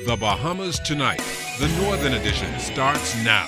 The Bahamas Tonight, the Northern Edition, starts now.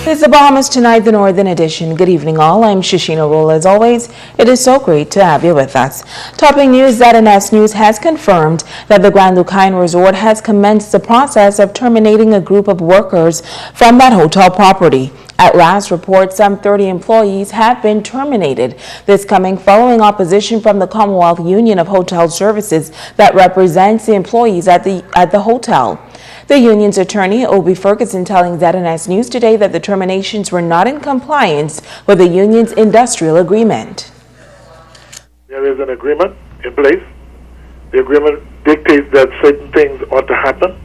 It's the Bahamas Tonight, the Northern Edition. Good evening, all. I'm Shishina Roll. As always, it is so great to have you with us. Topping news, ZNS News has confirmed that the Grand Lucan Resort has commenced the process of terminating a group of workers from that hotel property. At last report, some 30 employees have been terminated. This coming following opposition from the Commonwealth Union of Hotel Services that represents the employees at the hotel. The union's attorney, Obi Ferguson, telling ZNS News today that the terminations were not in compliance with the union's industrial agreement. There is an agreement in place. The agreement dictates that certain things ought to happen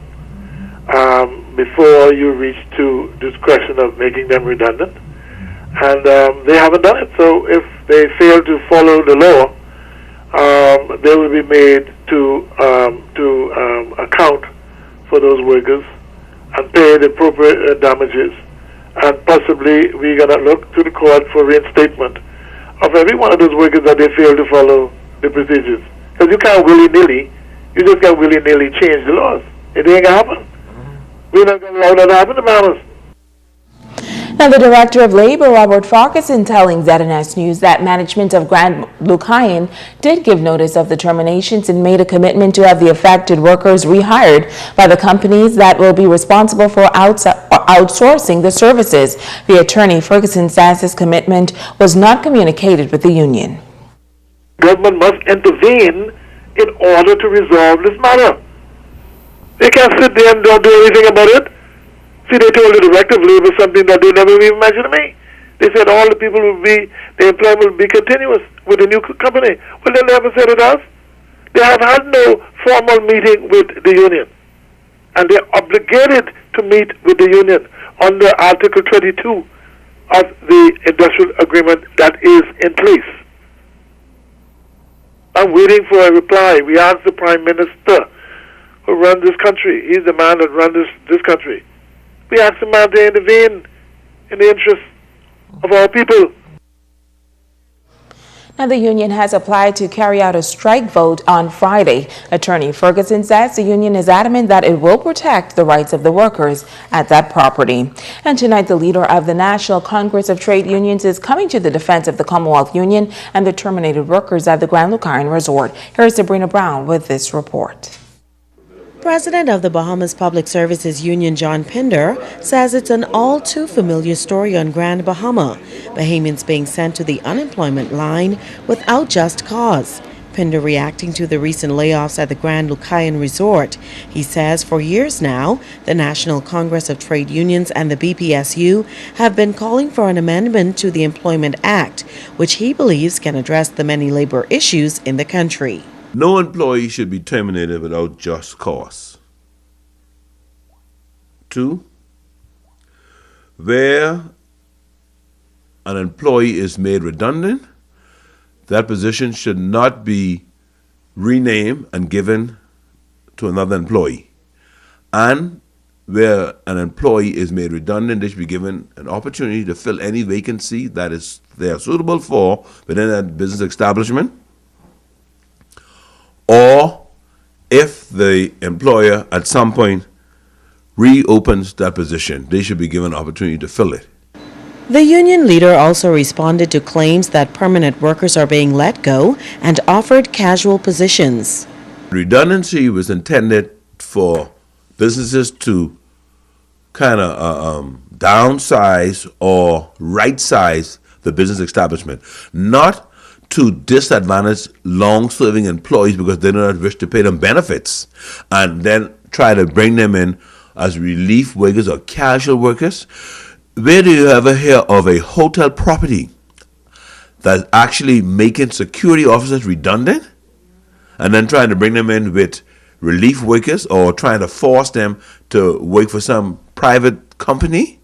before you reach to discretion of making them redundant. And they haven't done it. So if they fail to follow the law, they will be made to account for those workers and pay the appropriate damages, and possibly we're going to look to the court for reinstatement of every one of those workers that they fail to follow the procedures. Because you can't you just can't willy-nilly change the laws. It ain't going to happen. We're not going to allow that to happen in the Bahamas. Now, the Director of Labor, Robert Ferguson, telling ZNS News that management of Grand Lucan did give notice of the terminations and made a commitment to have the affected workers rehired by the companies that will be responsible for outsourcing the services. The attorney, Ferguson, says his commitment was not communicated with the union. Government must intervene in order to resolve this matter. They can't sit there and not do anything about it. See, they told the Director of Labor something that they never even mentioned to me. They said all the people the employment will be continuous with the new company. Well, they never said it to us. They have had no formal meeting with the union. And they're obligated to meet with the union under Article 22 of the industrial agreement that is in place. I'm waiting for a reply. We asked the Prime Minister who runs this country. He's the man that runs this country. We ask the man to intervene in the interest of our people. Now, the union has applied to carry out a strike vote on Friday. Attorney Ferguson says the union is adamant that it will protect the rights of the workers at that property. And tonight, the leader of the National Congress of Trade Unions is coming to the defense of the Commonwealth Union and the terminated workers at the Grand Lucan Resort. Here's Sabrina Brown with this report. President of the Bahamas Public Services Union, John Pinder, says it's an all too familiar story on Grand Bahama, Bahamians being sent to the unemployment line without just cause. Pinder reacting to the recent layoffs at the Grand Lucan Resort. He says for years now, the National Congress of Trade Unions and the BPSU have been calling for an amendment to the Employment Act, which he believes can address the many labor issues in the country. No employee should be terminated without just cause. 2, where an employee is made redundant, that position should not be renamed and given to another employee. And where an employee is made redundant, they should be given an opportunity to fill any vacancy that they are suitable for within that business establishment. Or if the employer at some point reopens that position, they should be given an opportunity to fill it. The union leader also responded to claims that permanent workers are being let go and offered casual positions. Redundancy was intended for businesses to kind of downsize or right-size the business establishment, not to disadvantage long-serving employees because they do not wish to pay them benefits and then try to bring them in as relief workers or casual workers. Where do you ever hear of a hotel property that's actually making security officers redundant and then trying to bring them in with relief workers or trying to force them to work for some private company?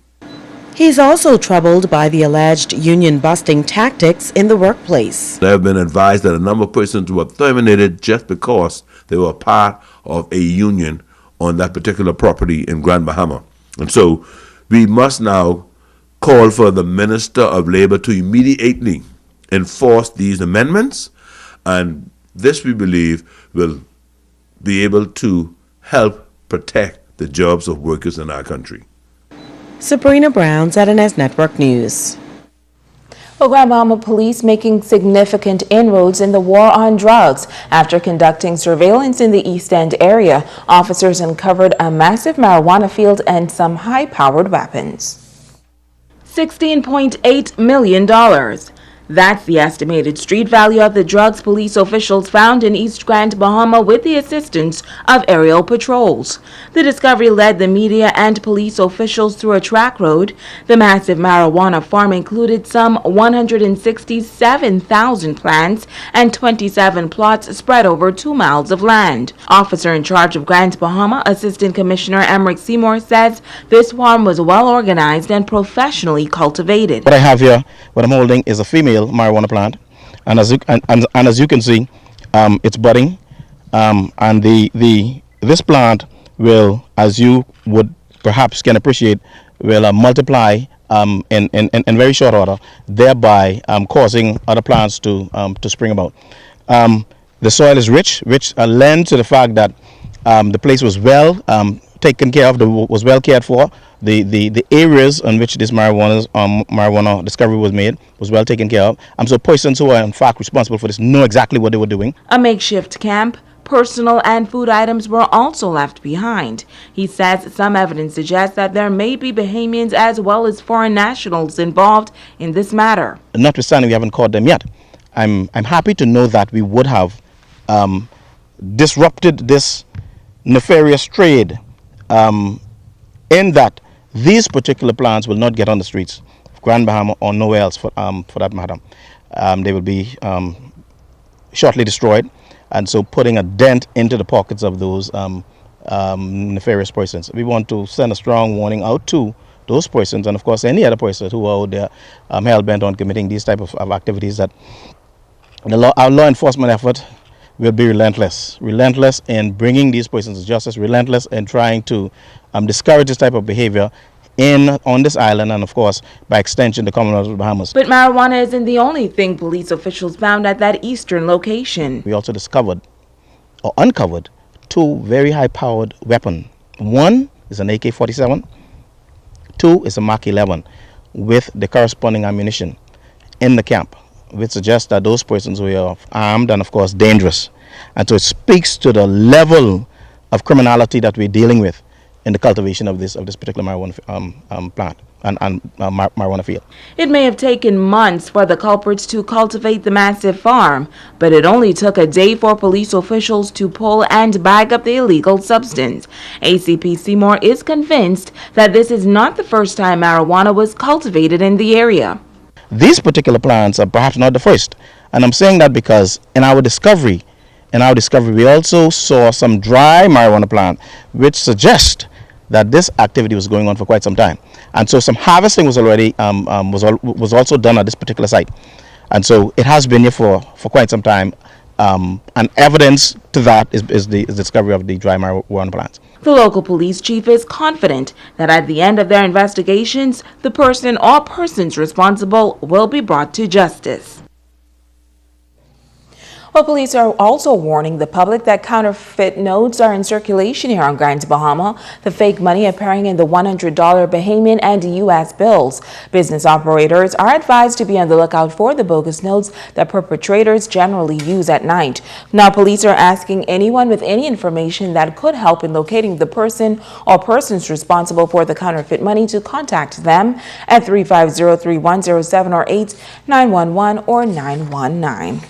He's also troubled by the alleged union-busting tactics in the workplace. I have been advised that a number of persons were terminated just because they were part of a union on that particular property in Grand Bahama. And so we must now call for the Minister of Labor to immediately enforce these amendments, and this, we believe, will be able to help protect the jobs of workers in our country. Sabrina Brown, ZNS Network News. Well, Grand Bahama Police making significant inroads in the war on drugs. After conducting surveillance in the East End area, officers uncovered a massive marijuana field and some high-powered weapons. $16.8 million. That's the estimated street value of the drugs police officials found in East Grand Bahama with the assistance of aerial patrols. The discovery led the media and police officials through a track road. The massive marijuana farm included some 167,000 plants and 27 plots spread over 2 miles of land. Officer in charge of Grand Bahama, Assistant Commissioner Emmerich Seymour, says this farm was well organized and professionally cultivated. What I have here, what I'm holding, is a female marijuana plant, and as you can see, it's budding, and this plant will, as you would perhaps can appreciate, will multiply in very short order, thereby causing other plants to spring about. The soil is rich, lends to the fact that the place was well taken care of, was well cared for. The areas on which this marijuana discovery was made was well taken care of. So persons who are in fact responsible for this know exactly what they were doing. A makeshift camp, personal and food items were also left behind. He says some evidence suggests that there may be Bahamians as well as foreign nationals involved in this matter. Notwithstanding we haven't caught them yet, I'm happy to know that we would have disrupted this nefarious trade in that these particular plants will not get on the streets of Grand Bahama or nowhere else for that matter. They will be shortly destroyed, and so putting a dent into the pockets of those nefarious persons. We want to send a strong warning out to those persons, and of course any other person who are out there hell-bent on committing these type of activities, that our law enforcement effort will be relentless in bringing these persons to justice, relentless in trying to discourage this type of behavior on this island, and of course by extension the Commonwealth of the Bahamas. But marijuana isn't the only thing police officials found at that eastern location. We also uncovered 2 very high-powered weapons. One is an AK-47, 2 is a Mark 11 with the corresponding ammunition in the camp, which suggests that those persons were armed and of course dangerous. And so it speaks to the level of criminality that we're dealing with in the cultivation of this particular marijuana plant and marijuana field. It may have taken months for the culprits to cultivate the massive farm, but it only took a day for police officials to pull and bag up the illegal substance. ACP Seymour is convinced that this is not the first time marijuana was cultivated in the area. These particular plants are perhaps not the first, and I'm saying that because in our discovery we also saw some dry marijuana plant, which suggests that this activity was going on for quite some time, and so some harvesting was already was also done at this particular site, and so it has been here for quite some time, and evidence to that is the discovery of the dry marijuana plants. The local police chief is confident that at the end of their investigations, the person or persons responsible will be brought to justice. Well, police are also warning the public that counterfeit notes are in circulation here on Grand Bahama, the fake money appearing in the $100 Bahamian and U.S. bills. Business operators are advised to be on the lookout for the bogus notes that perpetrators generally use at night. Now, police are asking anyone with any information that could help in locating the person or persons responsible for the counterfeit money to contact them at 350-3107 or 8-911 or 919.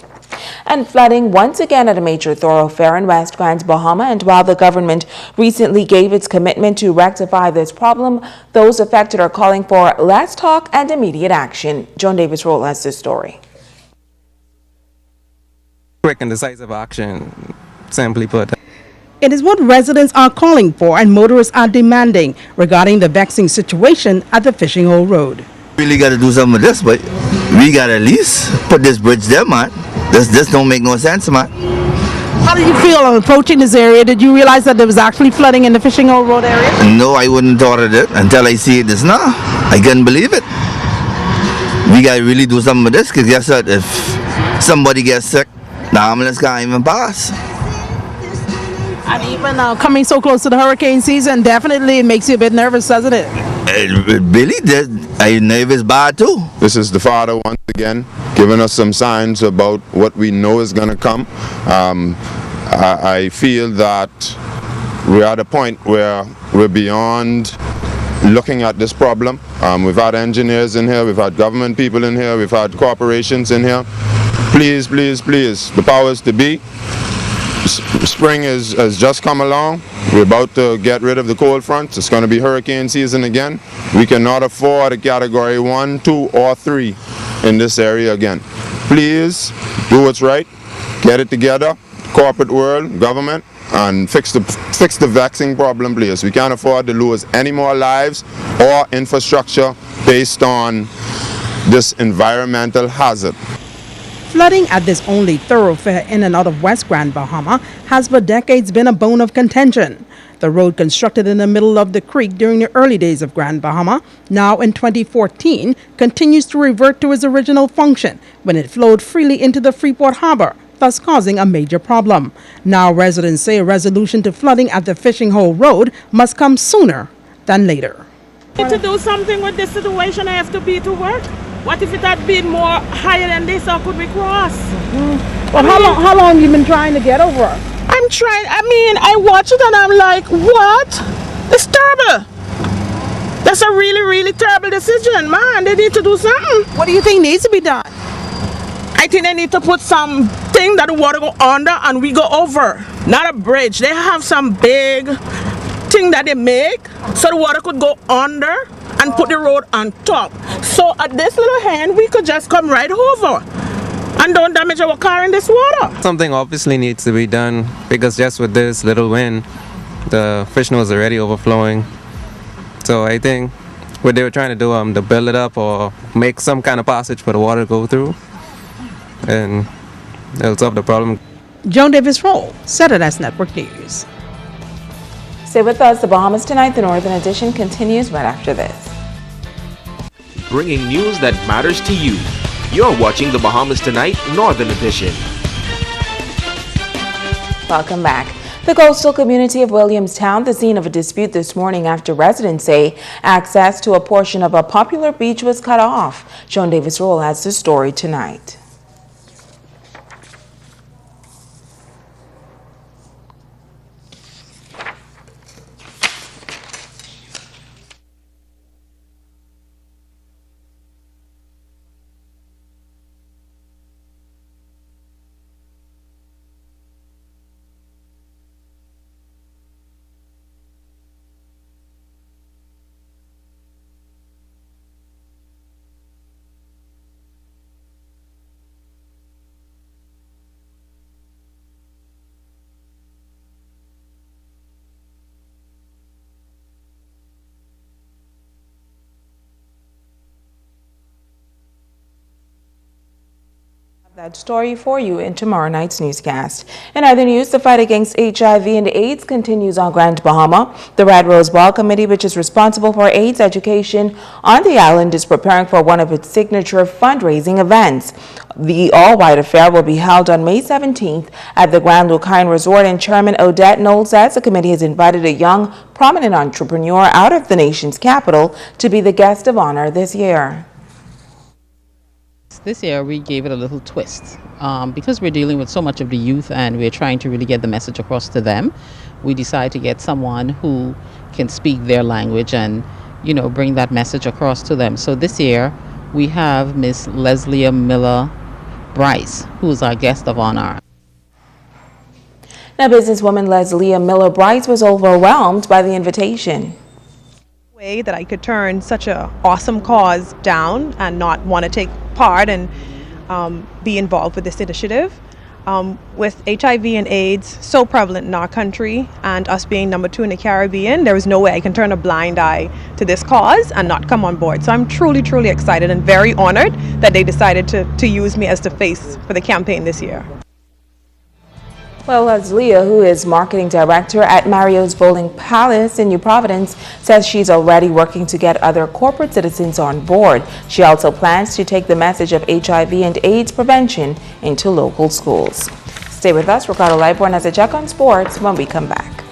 And flooding once again at a major thoroughfare in West Grand Bahama. And while the government recently gave its commitment to rectify this problem, those affected are calling for less talk and immediate action. John Davis Roll has this story. Quick and decisive action, simply put. It is what residents are calling for and motorists are demanding regarding the vexing situation at the Fishing Hole Road. Really got to do something with this, but we got to at least put this bridge there, man. This don't make no sense, man. How did you feel on approaching this area? Did you realize that there was actually flooding in the Fishing Hole Road area? No, I wouldn't thought of it until I see it this now. I couldn't believe it. We got to really do something with this, because guess what? If somebody gets sick, the ambulance can't even pass. And even coming so close to the hurricane season, definitely it makes you a bit nervous, doesn't it? Billy, I nervous bad too. This is the Father once again giving us some signs about what we know is going to come. I feel that we're at a point where we're beyond looking at this problem. We've had engineers in here, we've had government people in here, we've had corporations in here. Please, please, please, the powers to be. Spring has just come along. We're about to get rid of the cold fronts. It's going to be hurricane season again. We cannot afford a category 1, 2, or 3 in this area again. Please do what's right. Get it together. Corporate world, government, and fix the vexing problem, please. We can't afford to lose any more lives or infrastructure based on this environmental hazard. Flooding at this only thoroughfare in and out of West Grand Bahama has for decades been a bone of contention. The road constructed in the middle of the creek during the early days of Grand Bahama, now in 2014, continues to revert to its original function when it flowed freely into the Freeport harbor, thus causing a major problem. Now residents say a resolution to flooding at the Fishing Hole Road must come sooner than later. To do something with this situation, I have to be to work. What if it had been more higher than this, or could we cross? Well, how long you been trying to get over? I'm trying, I watch it and I'm like, what? It's terrible. That's a really, really terrible decision, man. They need to do something. What do you think needs to be done? I think they need to put something that the water go under and we go over. Not a bridge. They have some big thing that they make so the water could go under and put the road on top. So at this little hand, we could just come right over and don't damage our car in this water. Something obviously needs to be done because just with this little wind, the fish nose is already overflowing. So I think what they were trying to do to build it up or make some kind of passage for the water to go through, and it'll solve the problem. Joan Davis Roll, Saturday Network News. Stay with us. The Bahamas Tonight, the Northern Edition, continues right after this. Bringing news that matters to you. You're watching the Bahamas Tonight, Northern Edition. Welcome back. The coastal community of Williamstown, the scene of a dispute this morning after residents say access to a portion of a popular beach was cut off. Joan Davis Roll has the story tonight. That story for you in tomorrow night's newscast. In other news, the fight against HIV and AIDS continues on Grand Bahama. The Red Rose Ball Committee, which is responsible for AIDS education on the island, is preparing for one of its signature fundraising events. The all-white affair will be held on May 17th at the Grand Lucan Resort, and Chairman Odette Knowles says the committee has invited a young, prominent entrepreneur out of the nation's capital to be the guest of honor this year. This year we gave it a little twist because we're dealing with so much of the youth and we're trying to really get the message across to them. We decided to get someone who can speak their language and, you know, bring that message across to them. So this year we have Miss Leslie Miller Bryce, who is our guest of honor. Now, businesswoman Leslie Miller Bryce was overwhelmed by the invitation. Way that I could turn such an awesome cause down and not want to take part and be involved with this initiative. With HIV and AIDS so prevalent in our country and us being number 2 in the Caribbean, there is no way I can turn a blind eye to this cause and not come on board. So I'm truly, truly excited and very honored that they decided to use me as the face for the campaign this year. Well, Leslie, who is marketing director at Mario's Bowling Palace in New Providence, says she's already working to get other corporate citizens on board. She also plans to take the message of HIV and AIDS prevention into local schools. Stay with us. Ricardo Lightborn has a check on sports when we come back.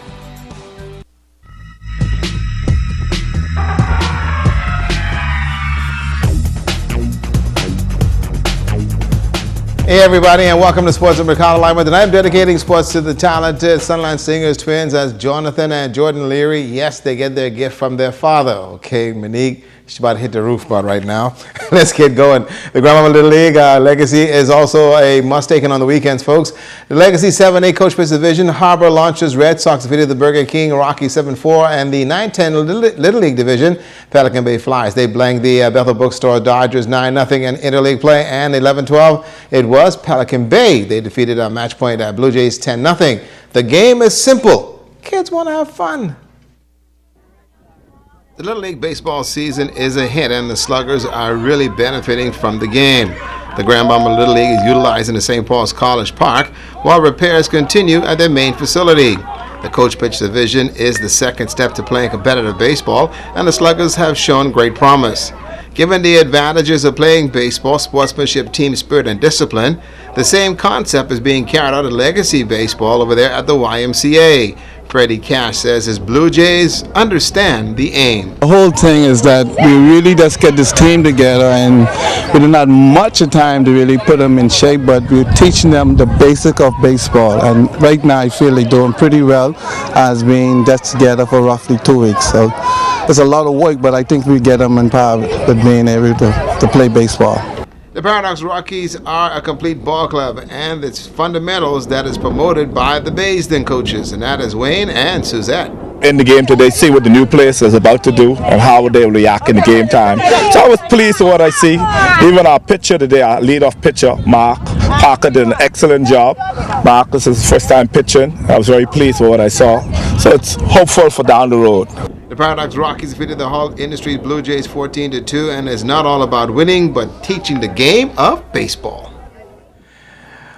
Hey everybody, and welcome to Sports with Ricardo Lightborn. Tonight I'm dedicating sports to the talented Sunline Singers twins as Jonathan and Jordan Leary. Yes, they get their gift from their father. Okay, Monique, she's about to hit the roof bar right now. Let's get going. The Grandmama Little League Legacy is also a must taken on the weekends, folks. The Legacy 7A Coach Pitch Division, Harbor Launchers Red Sox defeated the Burger King Rocky 7-4, and the 9-10 Little League Division, Pelican Bay Flyers. They blanked the Bethel Bookstore Dodgers 9-0 in interleague play, and 11-12 it was Pelican Bay. They defeated Match Point Blue Jays 10-0. The game is simple. Kids want to have fun. The Little League baseball season is a hit, and the Sluggers are really benefiting from the game. The Grand Bahama Little League is utilizing the St. Paul's College Park, while repairs continue at their main facility. The Coach Pitch Division is the second step to playing competitive baseball, and the Sluggers have shown great promise. Given the advantages of playing baseball, sportsmanship, team spirit, and discipline, the same concept is being carried out at Legacy Baseball over there at the YMCA. Freddie Cash says his Blue Jays understand the aim. The whole thing is that we really just get this team together, and we don't have much time to really put them in shape, but we're teaching them the basic of baseball. And right now I feel they're doing pretty well as being just together for roughly 2 weeks. So it's a lot of work, but I think we get them empowered with being able to play baseball. The Paradox Rockies are a complete ball club, and its fundamentals that is promoted by the Baysden coaches, and that is Wayne and Suzette. In the game today, see what the new players is about to do and how they will react in the game time. So I was pleased with what I see. Even our pitcher today, our leadoff pitcher, Mark Parker, did an excellent job. Mark, this is his first time pitching. I was very pleased with what I saw. So it's hopeful for down the road. The Paradox Rockies defeated the Hull Industries Blue Jays 14-2, and it's not all about winning, but teaching the game of baseball.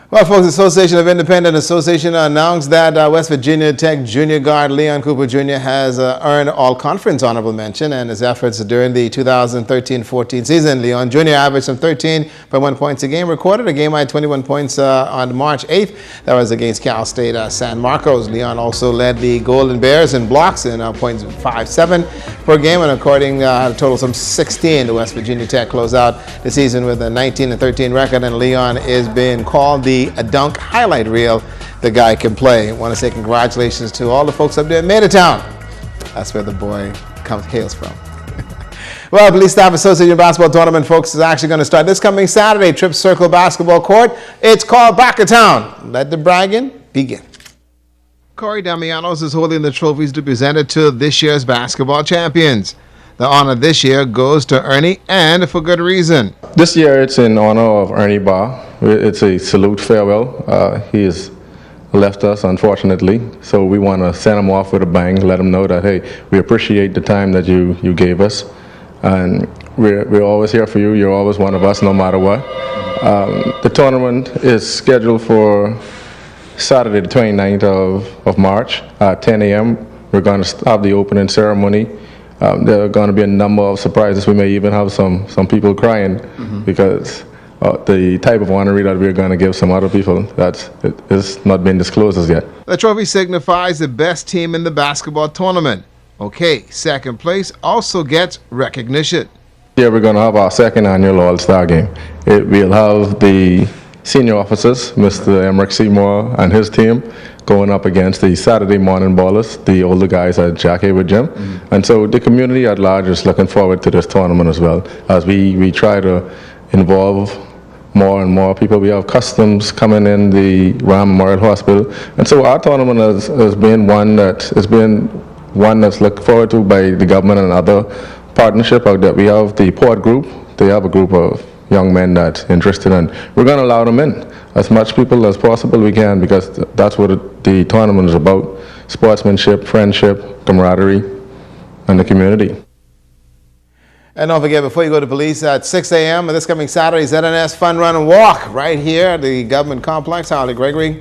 Well, folks, the Association of Independent Association announced that West Virginia Tech junior guard Leon Cooper Jr. has earned all-conference honorable mention, and his efforts during the 2013-14 season. Leon Jr. averaged some 13.1 points a game, recorded a game-high 21 points on March 8th. That was against Cal State San Marcos. Leon also led the Golden Bears in blocks in points 5.7 per game, and according to a total of some 16. The West Virginia Tech closed out the season with a 19-13 record, and Leon is being called a dunk highlight reel the guy can play. I want to say congratulations to all the folks up there in Maidatown. That's where the boy hails from. Well, Police Staff Association Basketball Tournament, folks, is actually going to start this coming Saturday. Trip Circle Basketball Court. It's called Back of Town. Let the bragging begin. Corey Damianos is holding the trophies to present it to this year's basketball champions. The honor this year goes to Ernie, and for good reason. This year it's in honor of Ernie Barr. It's a salute farewell. He has left us, unfortunately, so we want to send him off with a bang, let him know that, hey, we appreciate the time that you gave us, and we're always here for you. You're always one of us, no matter what. The tournament is scheduled for Saturday the 29th of March at 10 a.m. We're going to have the opening ceremony. There are going to be a number of surprises. We may even have some people crying because the type of honorary that we're going to give some other people that is not been disclosed as yet. The trophy signifies the best team in the basketball tournament. Okay, second place also gets recognition. Yeah, we're going to have our second annual All-Star game. We'll have the senior officers, Mr. Emmerich Seymour and his team, going up against the Saturday morning ballers, the older guys at Jack Hayward Gym. And so the community at large is looking forward to this tournament as well, as we try to involve more and more people. We have customs coming in the Ram Memorial Hospital. And so our tournament has been one that's looked forward to by the government and other partnership out there. We have the Port Group. They have a group of young men that's interested, and we're going to allow them in. As much people as possible we can, because that's what the tournament is about: sportsmanship, friendship, camaraderie, and the community. And don't forget, before you go to police, at 6 a.m. this coming Saturday, ZNS Fun Run and Walk right here at the government complex. Holly Gregory,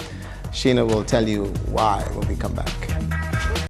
Sheena will tell you why when we come back.